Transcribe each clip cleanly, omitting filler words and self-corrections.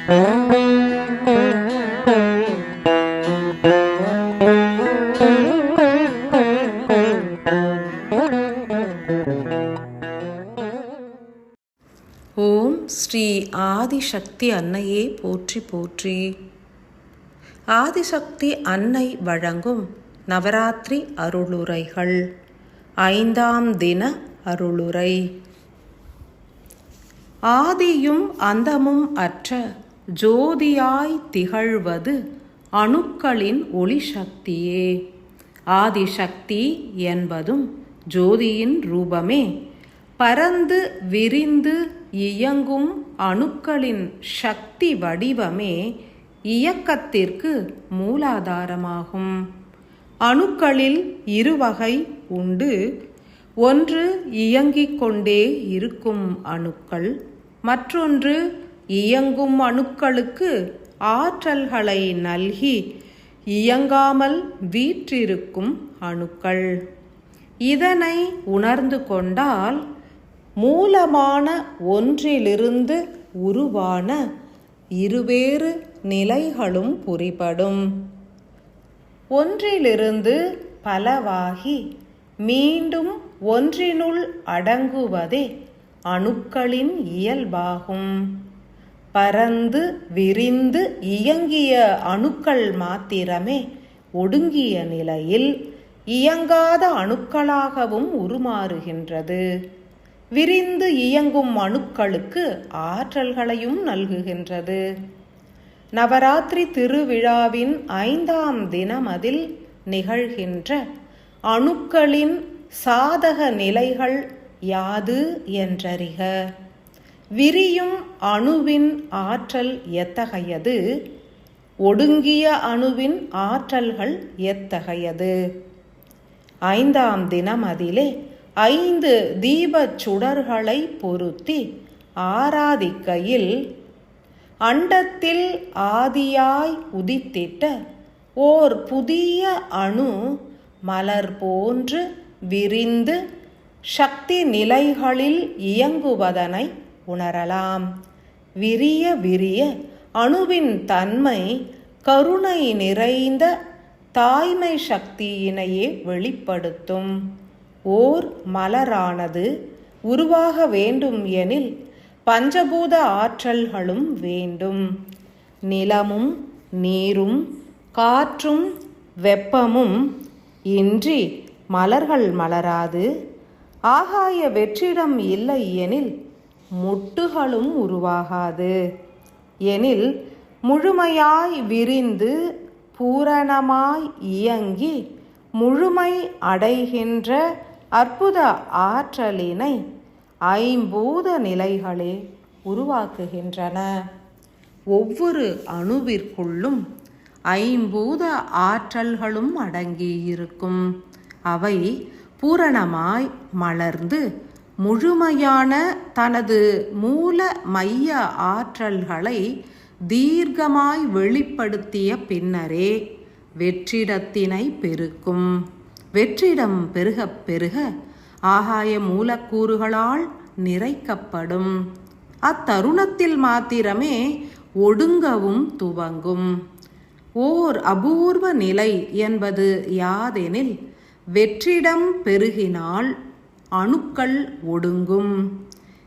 ஓம் ஸ்ரீ ஆதிசக்தி அன்னையே போற்றி போற்றி. ஆதிசக்தி அன்னை வழங்கும் நவராத்திரி அருளுரைகள். 5ஆம் தின அருளுரை. ஆதியும் அந்தமும் அற்ற ஜோதியாய் திகழ்வது அணுக்களின் ஒளி சக்தியே. ஆதிசக்தி என்பதும் ஜோதியின் ரூபமே. பரந்து விரிந்து இயங்கும் அணுக்களின் சக்தி வடிவமே இயக்கத்திற்கு மூலாதாரமாகும். அணுக்களில் இருவகை உண்டு. ஒன்று இயங்கிக் கொண்டே இருக்கும் அணுக்கள், மற்றொன்று இயங்கும் அணுக்களுக்கு ஆற்றல்களை நல்கி இயங்காமல் வீற்றிருக்கும் அணுக்கள். இதனை உணர்ந்து கொண்டால் மூலமான ஒன்றிலிருந்து உருவான இருவேறு நிலைகளும் புரிபடும். ஒன்றிலிருந்து பலவாகி மீண்டும் ஒன்றினுள் அடங்குவதே அணுக்களின் இயல்பாகும். பரந்து விரிந்து இயங்கிய அணுக்கள் மாத்திரமே ஒடுங்கிய நிலையில் இயங்காத அணுக்களாகவும் உருமாறுகின்றது. விரிந்து இயங்கும் அணுக்களுக்கு ஆற்றல்களையும் நல்குகின்றது. நவராத்திரி திருவிழாவின் 5ஆம் தினமதில் நிகழ்கின்ற அணுக்களின் சாதக நிலைகள் யாது என்றறிக. விரியும் அணுவின் ஆற்றல் எத்தகையது? ஒடுங்கிய அணுவின் ஆற்றல்கள் எத்தகையது? 5ஆம் தினமதிலே 5 தீபச் சுடர்களை பொருத்தி ஆராதிக்கையில் அண்டத்தில் ஆதியாய் உதித்திட்ட ஓர் புதிய அணு மலர் போன்று விரிந்து சக்தி நிலைகளில் இயங்குவதனை உணரலாம். விரிய விரிய அணுவின் தன்மை கருணை நிறைந்த தாய்மை சக்தியினையே வெளிப்படுத்தும். ஓர் மலரானது உருவாக வேண்டும் எனில் பஞ்சபூத ஆற்றல்களும் வேண்டும். நிலமும் நீரும் காற்றும் வெப்பமும் இன்றி மலர்கள் மலராது. ஆகாய வெற்றிடம் இல்லை எனில் மொட்டுகளும் உருவாகாது. எனில் முழுமையாய் விரிந்து பூரணமாய் இயங்கி முழுமை அடைகின்ற அற்புத ஆற்றலினை 5 பூத நிலைகளே உருவாக்குகின்றன. ஒவ்வொரு அணுவிற்குள்ளும் 5 பூத ஆற்றல்களும் அடங்கியிருக்கும். அவை பூரணமாய் மலர்ந்து முழுமையான தனது மூல மைய ஆற்றல்களை தீர்க்கமாய் வெளிப்படுத்திய பின்னரே வெற்றிடத்தினை பெருக்கும். வெற்றிடம் பெருக பெருக ஆகாய மூலக்கூறுகளால் நிறைக்கப்படும். அத்தருணத்தில் மாத்திரமே ஒடுங்கவும் துவங்கும். ஓர் அபூர்வ நிலை என்பது யாதெனில், வெற்றிடம் பெருகினால் அணுக்கள் ஒடுங்கும்,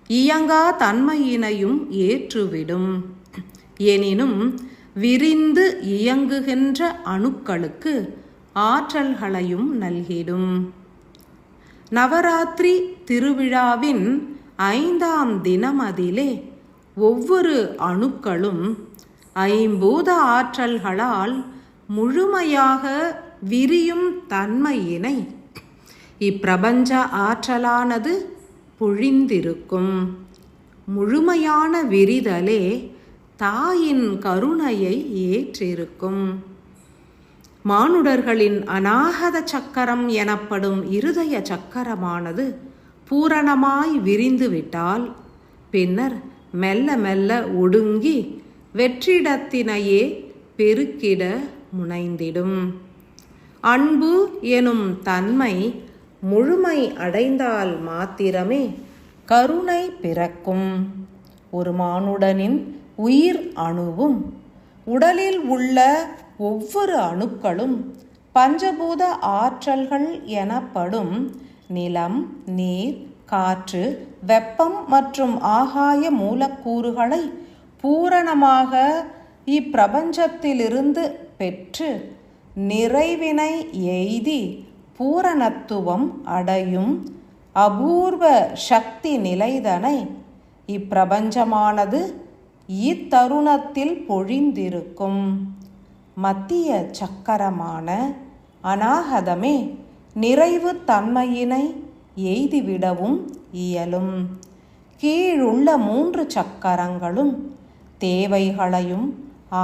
இயங்கா தன்மையினையும் ஏற்றுவிடும். எனினும் விரிந்து இயங்குகின்ற அணுக்களுக்கு ஆற்றல்களையும் நல்கிடும். நவராத்திரி திருவிழாவின் 5ஆம் தினமதிலே ஒவ்வொரு அணுக்களும் 5 பூத ஆற்றல்களால் முழுமையாக விரியும் தன்மையினை இப்பிரபஞ்ச ஆற்றலானது பொழிந்திருக்கும். முழுமையான விரிதலே தாயின் கருணையை ஏற்றிருக்கும். மானுடர்களின் அநாகத சக்கரம் எனப்படும் இருதய சக்கரமானது பூரணமாய் விரிந்துவிட்டால் பின்னர் மெல்ல மெல்ல ஒடுங்கி வெற்றிடத்தினையே பெருக்கிட முனைந்திடும். அன்பு எனும் தன்மை முழுமை அடைந்தால் மாத்திரமே கருணை பிறக்கும். ஒரு மானுடனின் உயிர் அணுவும் உடலில் உள்ள ஒவ்வொரு அணுக்களும் பஞ்சபூத ஆற்றல்கள் எனப்படும் நிலம், நீர், காற்று, வெப்பம் மற்றும் ஆகாய மூலக்கூறுகளை பூரணமாக இப்பிரபஞ்சத்திலிருந்து பெற்று நிறைவினை எய்தி பூரணத்துவம் அடையும் அபூர்வ சக்தி நிலைதனை இப்பிரபஞ்சமானது இத்தருணத்தில் பொழிந்திருக்கும். மத்திய சக்கரமான அநாகதமே நிறைவு தன்மையினை எய்திவிடவும் இயலும். கீழுள்ள 3 சக்கரங்களும் தேவைகளையும்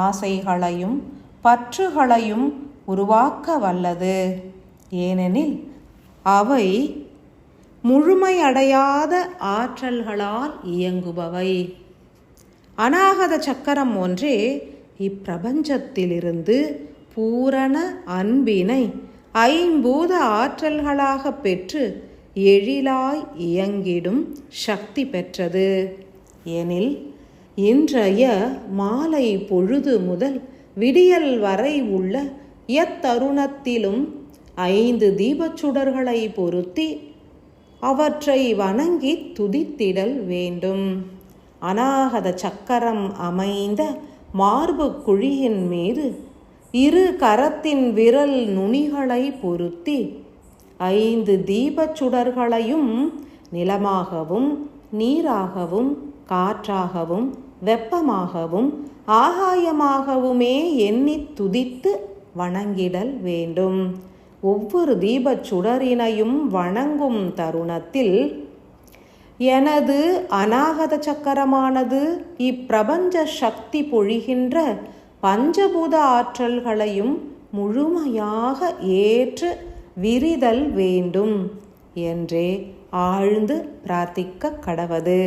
ஆசைகளையும் பற்றுகளையும் உருவாக்க வல்லது. ஏனெனில் அவை முழுமையடையாத ஆற்றல்களால் இயங்குபவை. அநாகத சக்கரம் ஒன்றே இப்பிரபஞ்சத்திலிருந்து பூரண அன்பினை ஐம்பூத ஆற்றல்களாக பெற்று எழிலாய் இயங்கிடும் சக்தி பெற்றது. எனில் இன்றைய மாலை பொழுது முதல் விடியல் வரை உள்ள எத்தருணத்திலும் 5 தீபச்சுடர்களை பொருத்தி அவற்றை வணங்கி துதித்திடல் வேண்டும். அநாகத சக்கரம் அமைந்த மார்பு குழியின் மீது 2 கரத்தின் விரல் நுனிகளை பொருத்தி 5 தீபச்சுடர்களையும் நிலமாகவும் நீராகவும் காற்றாகவும் வெப்பமாகவும் ஆகாயமாகவுமே எண்ணி துதித்து வணங்கிடல் வேண்டும். ஒவ்வொரு தீபச்சுடரினையும் வணங்கும் தருணத்தில் எனது அநாகத சக்கரமானது இப்பிரபஞ்ச சக்தி பொழிகின்ற பஞ்சபூத ஆற்றல்களையும் முழுமையாக ஏற்று விரிதல் வேண்டும் என்றே ஆழ்ந்து பிரார்த்திக்க கடவது.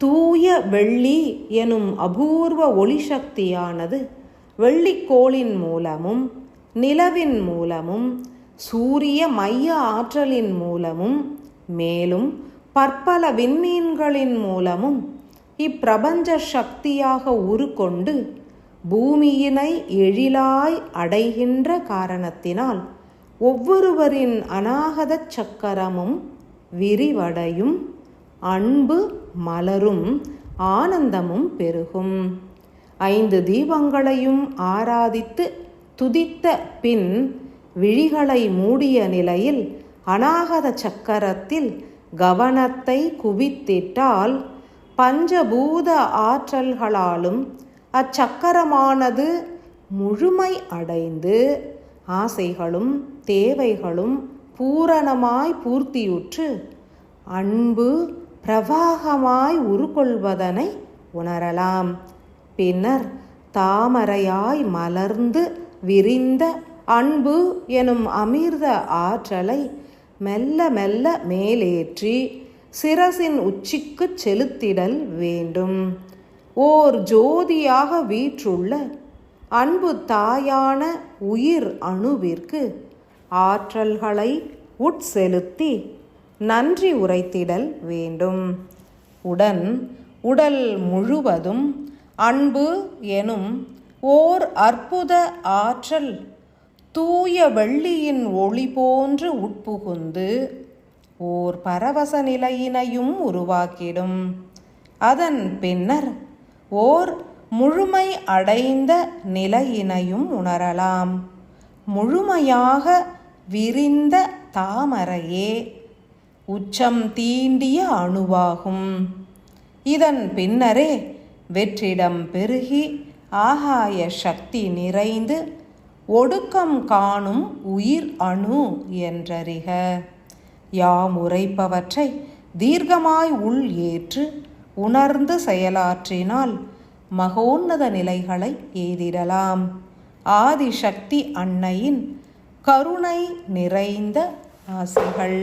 தூய வெள்ளி எனும் அபூர்வ ஒளி சக்தியானது வெள்ளிக்கோளின் மூலமும் நிலவின் மூலமும் சூரிய மைய ஆற்றலின் மூலமும் மேலும் பற்பல விண்மீன்களின் மூலமும் இப்பிரபஞ்ச சக்தியாக உருக்கொண்டு பூமியினை எழிலாய் அடைகின்ற காரணத்தினால் ஒவ்வொருவரின் அநாகத சக்கரமும் விரிவடையும், அன்பு மலரும், ஆனந்தமும் பெருகும். 5 தீபங்களையும் ஆராதித்து துதித்த பின் விழிகளை மூடிய நிலையில் அநாகத சக்கரத்தில் கவனத்தை குவித்திட்டால் பஞ்சபூத ஆற்றல்களாலும் அச்சக்கரமானது முழுமை அடைந்து ஆசைகளும் தேவைகளும் பூரணமாய் பூர்த்தியுற்று அன்பு பிரவாகமாய் உருக்கொள்வதனை உணரலாம். பின்னர் தாமரையாய் மலர்ந்து விரிந்த அன்பு எனும் அமிர்த ஆற்றலை மெல்ல மெல்ல மேலேற்றி சிரசின் உச்சிக்கு செலுத்திடல் வேண்டும். ஓர் ஜோதியாக வீற்றுள்ள அன்பு தாயான உயிர் அணுவிற்கு ஆற்றல்களை உட்செலுத்தி நன்றி உரைத்திடல் வேண்டும். உடல் முழுவதும் அன்பு எனும் ஓர் அற்புத ஆற்றல் தூய வெள்ளியின் ஒளி போன்று உட்புகுந்து ஓர் பரவச நிலையினையும் உருவாக்கிடும். அதன் பின்னர் ஓர் முழுமை அடைந்த நிலையினையும் உணரலாம். முழுமையாக விரிந்த தாமரையே உச்சம் தீண்டிய அணுவாகும். இதன் பின்னரே வெற்றிடம் பெருகி ஆகாய சக்தி நிறைந்து ஒடுக்கம் காணும் உயிர் அணு என்றறிக. யாம் உரைப்பவற்றை தீர்க்கமாய் உள் ஏற்று உணர்ந்து செயலாற்றினால் மகோன்னத நிலைகளை எய்திடலாம். ஆதிசக்தி அன்னையின் கருணை நிறைந்த ஆசிகள்.